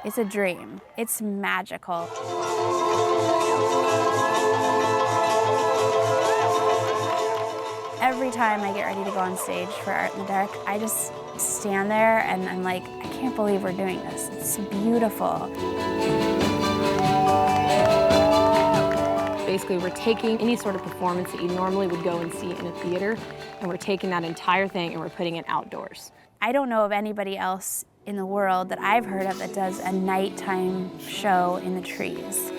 It's a dream. It's magical. Every time I get ready to go on stage for Art in the Dark, I just stand there and I'm like, I can't believe we're doing this. It's beautiful. Basically, we're taking any sort of performance that you normally would go and see in a theater, and we're taking that entire thing and we're putting it outdoors. I don't know of anybody else in the world that I've heard of that does a nighttime show in the trees.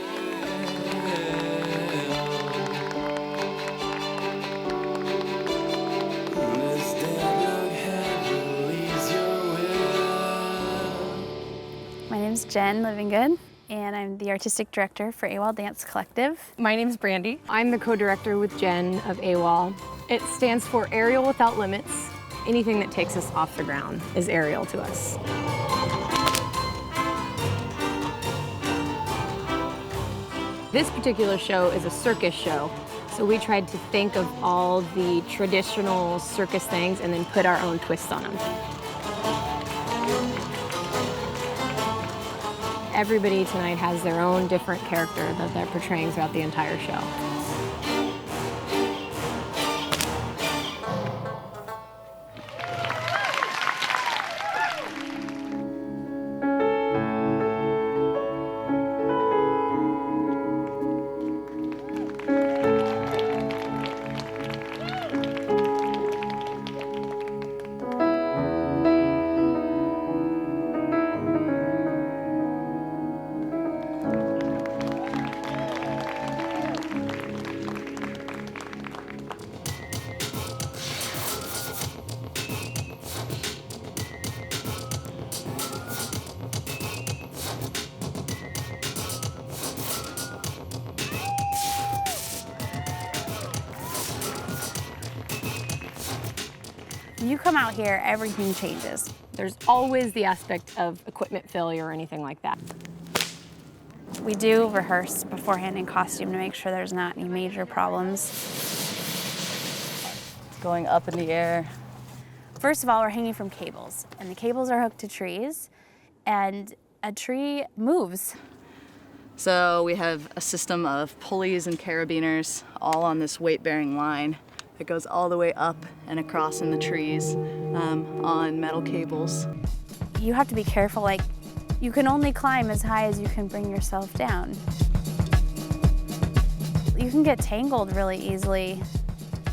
My name's Jen Livinggood, and I'm the artistic director for A-WOL Dance Collective. My name's Brandy. I'm the co-director with Jen of A-WOL. It stands for Aerial Without Limits. Anything that takes us off the ground is aerial to us. This particular show is a circus show, so we tried to think of all the traditional circus things and then put our own twists on them. Everybody tonight has their own different character that they're portraying throughout the entire show. When you come out here, everything changes. There's always the aspect of equipment failure or anything like that. We do rehearse beforehand in costume to make sure there's not any major problems. It's going up in the air. First of all, we're hanging from cables, and the cables are hooked to trees, and a tree moves. So we have a system of pulleys and carabiners all on this weight-bearing line that goes all the way up and across in the trees on metal cables. You have to be careful, like, you can only climb as high as you can bring yourself down. You can get tangled really easily,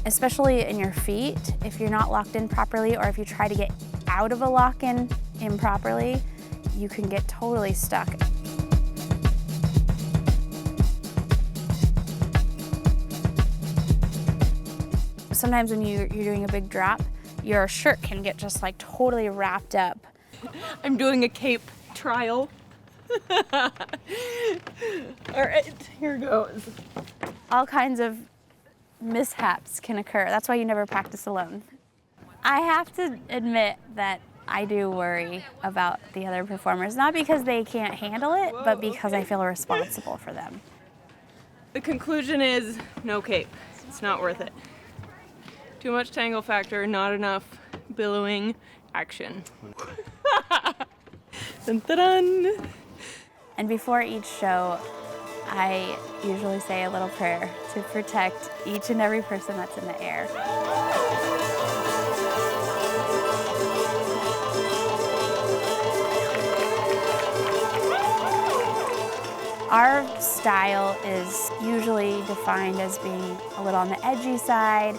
especially in your feet if you're not locked in properly, or if you try to get out of a lock-in improperly, you can get totally stuck. Sometimes when you're doing a big drop, your shirt can get just like totally wrapped up. I'm doing a cape trial. All right, here goes. All kinds of mishaps can occur. That's why you never practice alone. I have to admit that I do worry about the other performers, not because they can't handle it, but because I feel responsible for them. The conclusion is no cape. It's not worth it. Too much tangle factor, not enough billowing action. Dun, dun, dun. And before each show, I usually say a little prayer to protect each and every person that's in the air. Our style is usually defined as being a little on the edgy side.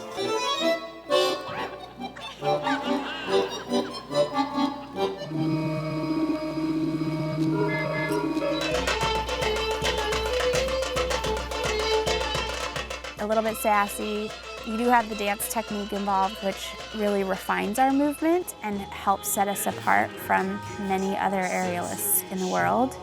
A little bit sassy. You do have the dance technique involved, which really refines our movement and helps set us apart from many other aerialists in the world.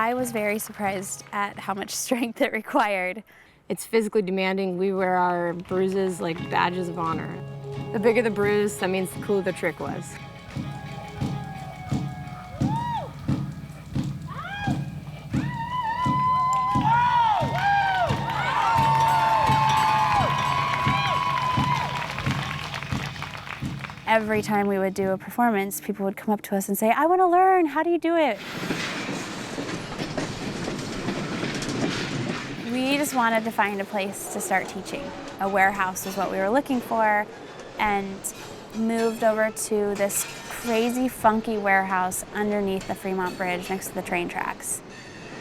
I was very surprised at how much strength it required. It's physically demanding. We wear our bruises like badges of honor. The bigger the bruise, that means the cooler the trick was. Every time we would do a performance, people would come up to us and say, I want to learn, how do you do it? We just wanted to find a place to start teaching. A warehouse was what we were looking for, and moved over to this crazy, funky warehouse underneath the Fremont Bridge next to the train tracks.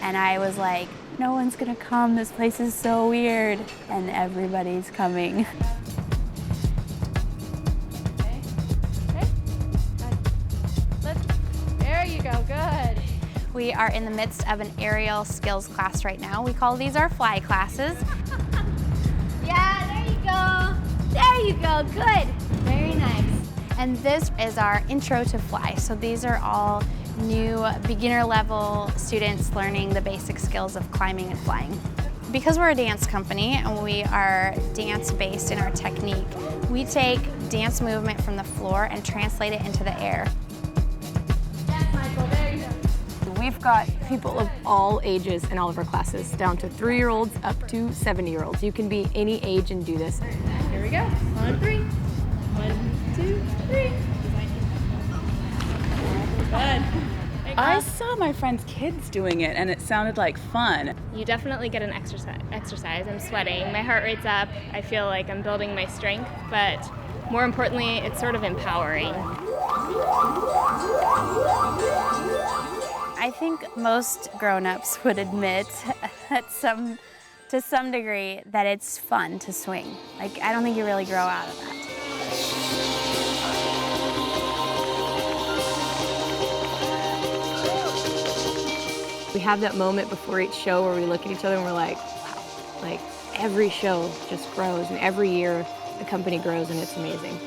And I was like, no one's gonna come, this place is so weird. And everybody's coming. There you go, good. We are in the midst of an aerial skills class right now. We call these our fly classes. Yeah, there you go. There you go, good. Very nice. And this is our intro to fly. So these are all new beginner level students learning the basic skills of climbing and flying. Because we're a dance company and we are dance based in our technique, we take dance movement from the floor and translate it into the air. We've got people of all ages in all of our classes, down to 3-year-olds up to 70-year-olds. You can be any age and do this. Here we go. On 3. 1, 2, 3. Good. I saw my friends' kids doing it and it sounded like fun. You definitely get an exercise. I'm sweating, my heart rate's up, I feel like I'm building my strength, but more importantly, it's sort of empowering. I think most grown-ups would admit to some degree that it's fun to swing. Like, I don't think you really grow out of that. We have that moment before each show where we look at each other and we're like, wow, like every show just grows and every year the company grows and it's amazing.